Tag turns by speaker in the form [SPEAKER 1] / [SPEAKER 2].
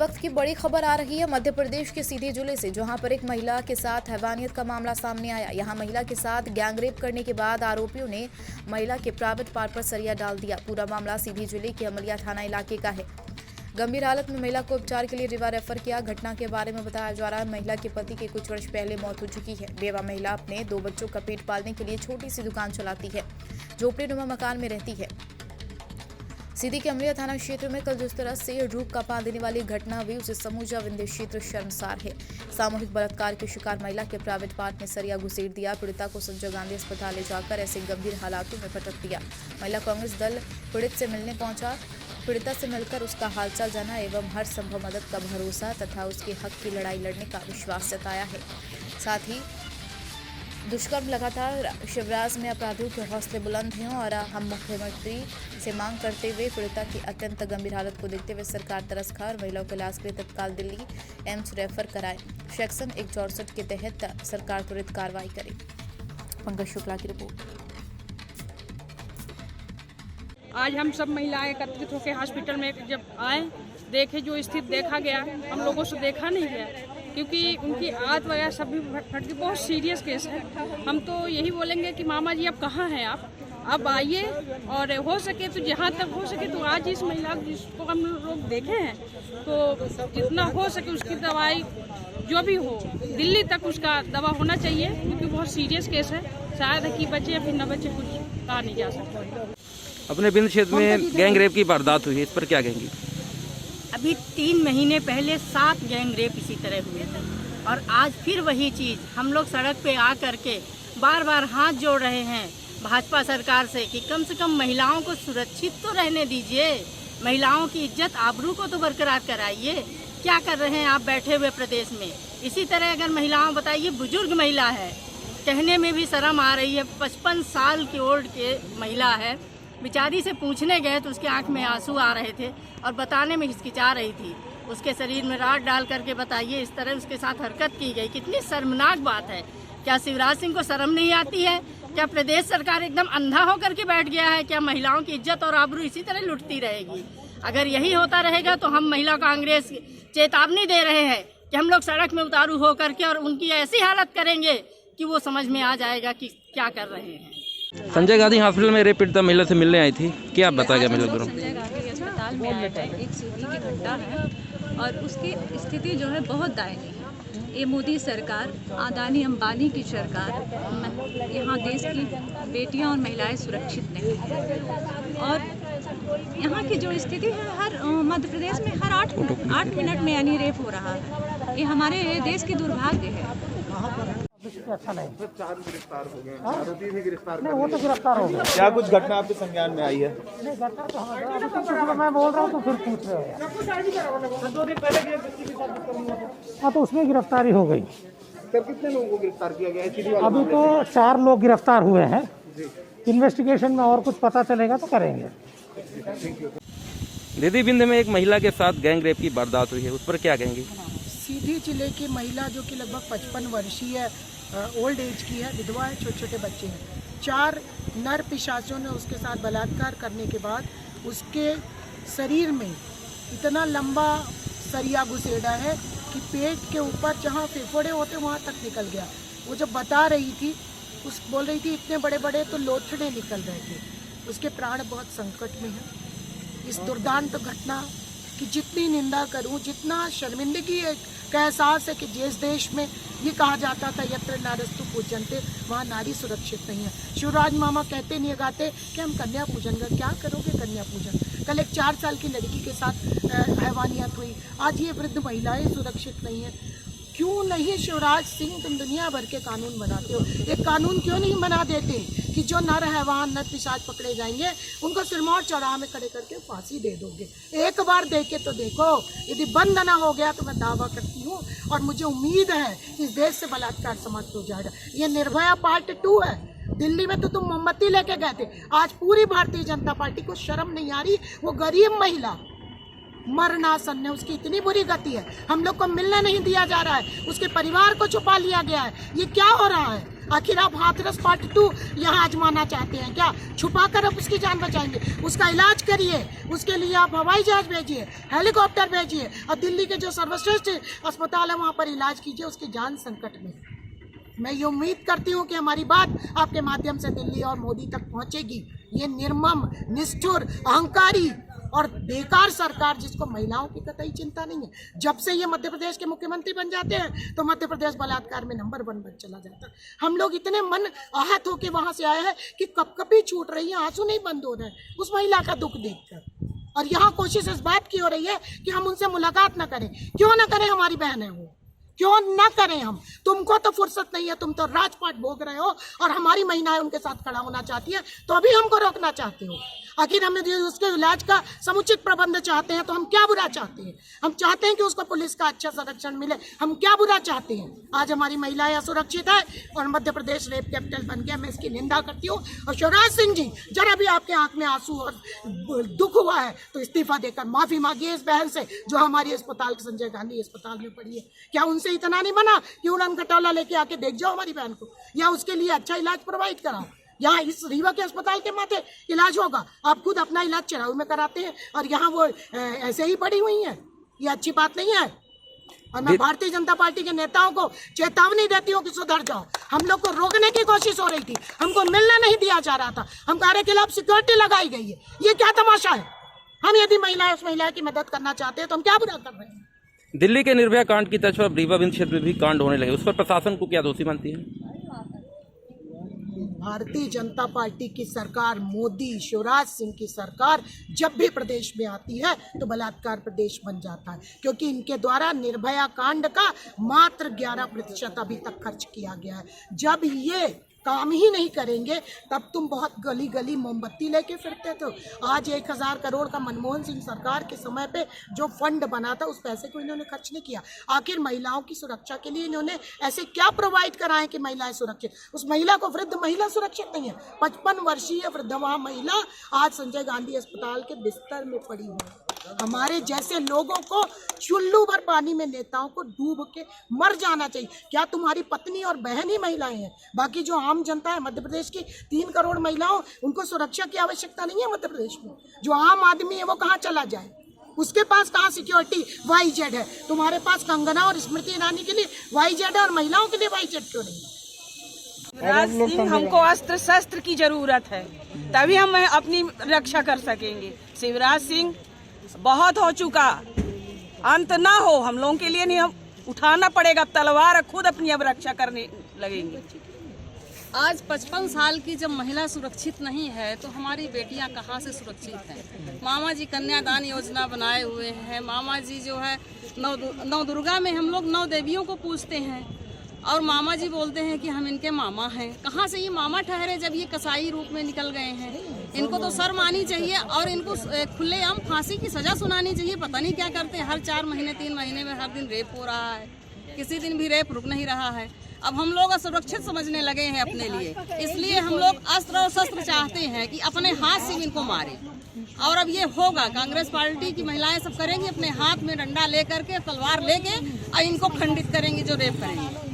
[SPEAKER 1] वक्त की बड़ी खबर आ रही है मध्य प्रदेश के सीधी जिले से, जहां पर एक महिला के साथ हैवानियत का मामला सामने आया। यहां महिला के साथ गैंगरेप करने के बाद आरोपियों ने महिला के प्राइवेट पार्ट पर सरिया डाल दिया। पूरा मामला सीधी जिले के अमलिया थाना इलाके का है। गंभीर हालत में महिला को उपचार के लिए रीवा रेफर किया। घटना के बारे में बताया जा रहा है, महिला के पति की कुछ वर्ष पहले मौत हो चुकी है। बेवा महिला अपने 2 बच्चों का पेट पालने के लिए छोटी सी दुकान चलाती है। झोपड़ीनुमा मकान में रहती है। सीधी के अमलिया थाना क्षेत्र में कल जिस तरह से रूप कपा देने वाली घटना हुई, उसे समूचा विंध्य क्षेत्र शर्मसार है। सामूहिक बलात्कार के शिकार महिला के प्राइवेट पार्ट में सरिया घुसेड़ दिया। पीड़िता को संजय गांधी अस्पताल ले जाकर ऐसे गंभीर हालातों में पटक दिया। महिला कांग्रेस दल पीड़ित से मिलने पहुंचा। पीड़िता से मिलकर उसका हालचाल जाना एवं हर संभव मदद का भरोसा तथा उसके हक की लड़ाई लड़ने का विश्वास जताया है। साथ ही दुष्कर्म लगातार शिवराज में अपराधियों के हौसले बुलंद हैं और हम मुख्यमंत्री से मांग करते हुए पीड़िता की अत्यंत गंभीर हालत को देखते हुए सरकार तरस खा और महिलाओं के इलाज के लिए तत्काल दिल्ली एम्स रेफर कराए। सेक्शन 164 के तहत सरकार त्वरित कार्रवाई करे। पंकज शुक्ला की रिपोर्ट।
[SPEAKER 2] आज हम सब महिलाएं एकत्रित होकर हॉस्पिटल में जब आए, देखे जो स्थिति देखा गया, हम लोगों से देखा नहीं गया क्योंकि उनकी आंत वगैरह सब भी फट गई। बहुत सीरियस केस है। हम तो यही बोलेंगे कि मामा जी अब कहाँ हैं आप, अब आइए और हो सके तो जहाँ तक हो सके तो आज इस महिला जिसको हम लोग देखे हैं तो जितना हो सके उसकी दवाई जो भी हो दिल्ली तक उसका दवा होना चाहिए क्योंकि बहुत सीरियस केस है। शायद कि बचे या फिर न बचे, कुछ कहा नहीं जा सकता।
[SPEAKER 3] अपने विंध्य क्षेत्र में गैंग रेप की वारदात हुई है, इस पर क्या कहेंगी?
[SPEAKER 4] अभी 3 महीने पहले 7 गैंग रेप इसी तरह हुए थे और आज फिर वही चीज़ हम लोग सड़क पे आ करके बार बार हाथ जोड़ रहे हैं भाजपा सरकार से कि कम से कम महिलाओं को सुरक्षित तो रहने दीजिए, महिलाओं की इज्जत आबरू को तो बरकरार कराइए। क्या कर रहे हैं आप बैठे हुए प्रदेश में? इसी तरह अगर महिलाओं, बताइए बुजुर्ग महिला है, कहने में भी शर्म आ रही है, 55 साल की ओल्ड के महिला है, बेचारी से पूछने गए तो उसके आंख में आंसू आ रहे थे और बताने में हिचकिचा रही थी। उसके शरीर में राड डाल करके बताइए इस तरह उसके साथ हरकत की गई, कितनी शर्मनाक बात है। क्या शिवराज सिंह को शर्म नहीं आती है? क्या प्रदेश सरकार एकदम अंधा होकर के बैठ गया है? क्या महिलाओं की इज्जत और आबरू इसी तरह लुटती रहेगी? अगर यही होता रहेगा तो हम महिला कांग्रेस चेतावनी दे रहे हैं कि हम लोग सड़क में उतारू होकर के और उनकी ऐसी हालत करेंगे कि वो समझ में आ जाएगा कि क्या कर रहे हैं।
[SPEAKER 3] संजय गांधी हॉस्पिटल में रेप पीड़िता महिला से मिलने आई थी, क्या बताया महिला द्वारा?
[SPEAKER 5] संजय गांधी अस्पताल में आया है, एक सीधी की घटना है और उसकी स्थिति जो है बहुत दयनीय है। ये मोदी सरकार, अदानी अंबानी की सरकार, यहाँ देश की बेटियां और महिलाएं सुरक्षित नहीं हैं और यहाँ की जो स्थिति है हर मध्य प्रदेश में हर 8 मिनट में यानी रेप हो रहा है। ये हमारे देश की दुर्भाग्य है।
[SPEAKER 6] अच्छा नहीं,
[SPEAKER 7] 4 गिरफ्तार हो गए, आरोपी भी गिरफ्तार
[SPEAKER 6] नहीं वो तो गिरफ्तार हो गया।
[SPEAKER 7] क्या कुछ घटना आपके संज्ञान में आई है?
[SPEAKER 6] नहीं घटना तो अभी तो मैं बोल रहा हूँ तो फिर पूछ रहे हो। 2 दिन पहले हाँ तो उसमें गिरफ्तारी हो गई।
[SPEAKER 7] सर कितने लोगों को गिरफ्तार किया गया है?
[SPEAKER 6] अभी तो 4 लोग गिरफ्तार हुए हैं। इन्वेस्टिगेशन में और कुछ पता चलेगा तो करेंगे।
[SPEAKER 3] दीदी, विंध्य में एक महिला के साथ गैंग रेप की वारदात हुई है, उस पर क्या कहेंगी?
[SPEAKER 8] सीधी जिले की महिला जो कि लगभग 55 वर्षीय ओल्ड एज की है, विधवा है, छोटे छोटे बच्चे हैं। 4 नर पिशाचों ने उसके साथ बलात्कार करने के बाद उसके शरीर में इतना लंबा सरिया घुसेड़ा है कि पेट के ऊपर जहाँ फेफड़े होते वहाँ तक निकल गया। वो जब बता रही थी बोल रही थी इतने बड़े बड़े तो लोथड़े निकल रहे थे। उसके प्राण बहुत संकट में हैं। इस दुर्दांत घटना की जितनी निंदा करूं, जितना शर्मिंदगी का एहसास है कि जिस देश में ये कहा जाता था यत्र नारस्तु पूजन्ते, वहाँ नारी सुरक्षित नहीं है। शिवराज मामा कहते नहीं गाते कि हम कन्या पूजन कर, क्या करोगे कन्या पूजन? कल एक 4 साल की लड़की के साथ हैवानियत हुई, आज ये वृद्ध महिलाएं सुरक्षित नहीं है। क्यों नहीं शिवराज सिंह, तुम दुनिया भर के कानून बनाते हो, एक कानून क्यों नहीं बना देते कि जो नर हैवान नर पिशाच पकड़े जाएंगे उनको सिरमौर चौराहा में खड़े करके फांसी दे दोगे? एक बार देखे तो देखो। यदि बंद ना हो गया तो मैं दावा करती हूँ और मुझे उम्मीद है कि इस देश से बलात्कार समाप्त हो जाएगा। ये निर्भया पार्ट 2 है। दिल्ली में तो तुम मोमबत्ती लेके गए थे, आज पूरी भारतीय जनता पार्टी को शर्म नहीं आ रही। वो गरीब महिला मरणासन है, उसकी इतनी बुरी गति है, हम लोग को मिलने नहीं दिया जा रहा है, उसके परिवार को छुपा लिया गया है। ये क्या हो रहा है? आखिर आप हाथरस पार्ट 2 यहाँ आजमाना चाहते हैं क्या? छुपा कर आप उसकी जान बचाएंगे? उसका इलाज करिए, उसके लिए आप हवाई जहाज भेजिए, हेलीकॉप्टर भेजिए और दिल्ली के जो सर्वश्रेष्ठ अस्पताल है वहाँ पर इलाज कीजिए, उसकी जान संकट में। मैं ये उम्मीद करती हूँ कि हमारी बात आपके माध्यम से दिल्ली और मोदी तक पहुँचेगी। ये निर्मम, निष्ठुर, अहंकारी और बेकार सरकार जिसको महिलाओं की कतई चिंता नहीं है, जब से ये मध्य प्रदेश के मुख्यमंत्री बन जाते हैं तो मध्य प्रदेश बलात्कार में नंबर 1 बन चला जाता है। हम लोग इतने मन आहत होके वहां से आए हैं कि कपकपी छूट रही है, आंसू नहीं बंद हो रहे हैं उस महिला का दुख देखकर। और यहाँ कोशिश इस बात की हो रही है कि हम उनसे मुलाकात न करें। क्यों ना करें? हमारी बहन है वो, क्यों ना करें हम? तुमको तो फुर्सत नहीं है, तुम तो राजपाट भोग रहे हो और हमारी महिलाएं उनके साथ खड़ा होना चाहती है तो अभी हमको रोकना चाहते हो। आखिर हम उसके इलाज का समुचित प्रबंध चाहते हैं तो हम क्या बुरा चाहते हैं? हम चाहते हैं कि उसको पुलिस का अच्छा संरक्षण मिले, हम क्या बुरा चाहते हैं? आज हमारी महिलाएं असुरक्षित है और मध्य प्रदेश रेप कैपिटल बन गया। मैं इसकी निंदा करती हूँ। और शिवराज सिंह जी, जरा भी आपके आंख में आंसू और दुख हुआ है तो इस्तीफा देकर माफी मांगिए इस बहन से जो हमारी अस्पताल, संजय गांधी अस्पताल में पड़ी है। क्या उनसे इतना नहीं बना कि उड़न खटोला लेके आके देख जाओ हमारी बहन को, या उसके लिए अच्छा इलाज प्रोवाइड कराओ? यहाँ इस रीवा के अस्पताल के माथे इलाज होगा, आप खुद अपना इलाज चिराऊ में कराते हैं और यहाँ वो ऐसे ही पड़ी हुई हैं। ये अच्छी बात नहीं है। और मैं भारतीय जनता पार्टी के नेताओं को चेतावनी देती हूँ कि सुधर जाओ। हम लोग को रोकने की कोशिश हो रही थी, हमको मिलना नहीं दिया जा रहा था, हमारे खिलाफ सिक्योरिटी लगाई गई है। ये क्या तमाशा है? हम यदि महिला उस महिला की मदद करना चाहते हैं तो हम क्या बुरा कर रहे हैं?
[SPEAKER 3] दिल्ली के निर्भया कांड की तर्ज पर रीवा विंध्य क्षेत्र में भी कांड होने लगे, उस पर प्रशासन को क्या दोषी मानती है?
[SPEAKER 8] भारतीय जनता पार्टी की सरकार, मोदी, शिवराज सिंह की सरकार जब भी प्रदेश में आती है तो बलात्कार प्रदेश बन जाता है, क्योंकि इनके द्वारा निर्भया कांड का मात्र 11% अभी तक खर्च किया गया है। जब ये काम ही नहीं करेंगे तब तुम बहुत गली गली मोमबत्ती लेके फिरते थे। आज 1000 करोड़ का मनमोहन सिंह सरकार के समय पे जो फंड बना था उस पैसे को इन्होंने खर्च नहीं किया। आखिर महिलाओं की सुरक्षा के लिए इन्होंने ऐसे क्या प्रोवाइड कराएं कि महिलाएं सुरक्षित? उस महिला को, वृद्ध महिला सुरक्षित नहीं है। 55 वर्षीय वृद्धवा महिला आज संजय गांधी अस्पताल के बिस्तर में पड़ी हुई है। हमारे जैसे लोगों को चुल्लू भर पानी में, नेताओं को डूब के मर जाना चाहिए। क्या तुम्हारी पत्नी और बहन ही महिलाएं हैं? बाकी जो आम जनता है मध्य प्रदेश की 3 करोड़ महिलाओं, उनको सुरक्षा की आवश्यकता नहीं है मध्य प्रदेश में। जो आम आदमी है वो कहाँ चला जाए? उसके पास कहाँ सिक्योरिटी YZ है? तुम्हारे पास कंगना और स्मृति ईरानी के लिए YZ है और महिलाओं के लिए YZ क्यों नहीं?
[SPEAKER 2] शिवराज सिंह, हमको अस्त्र शस्त्र की जरूरत है, तभी हम अपनी रक्षा कर सकेंगे। शिवराज सिंह बहुत हो चुका, अंत ना हो हम लोगों के लिए। नहीं, हम उठाना पड़ेगा तलवार, खुद अपनी अब रक्षा करने लगेंगे।
[SPEAKER 5] आज 55 साल की जब महिला सुरक्षित नहीं है तो हमारी बेटियां कहाँ से सुरक्षित हैं? मामा जी कन्यादान योजना बनाए हुए हैं। मामा जी जो है नौ दुर्गा में हम लोग 9 देवियों को पूजते हैं और मामा जी बोलते हैं कि हम इनके मामा हैं। कहाँ से ये मामा ठहरे जब ये कसाई रूप में निकल गए हैं? इनको तो शर्म आनी चाहिए और इनको खुलेआम फांसी की सजा सुनानी चाहिए। पता नहीं क्या करते हैं, हर 4 महीने 3 महीने में हर दिन रेप हो रहा है, किसी दिन भी रेप रुक नहीं रहा है। अब हम लोग असुरक्षित समझने लगे हैं अपने लिए, इसलिए हम लोग अस्त्र और शस्त्र चाहते हैं कि अपने हाथ से इनको मारें। और अब ये होगा, कांग्रेस पार्टी की महिलाएं सब करेंगी, अपने हाथ में डंडा लेकर के, तलवार लेके और इनको खंडित करेंगे जो रेप करेंगे।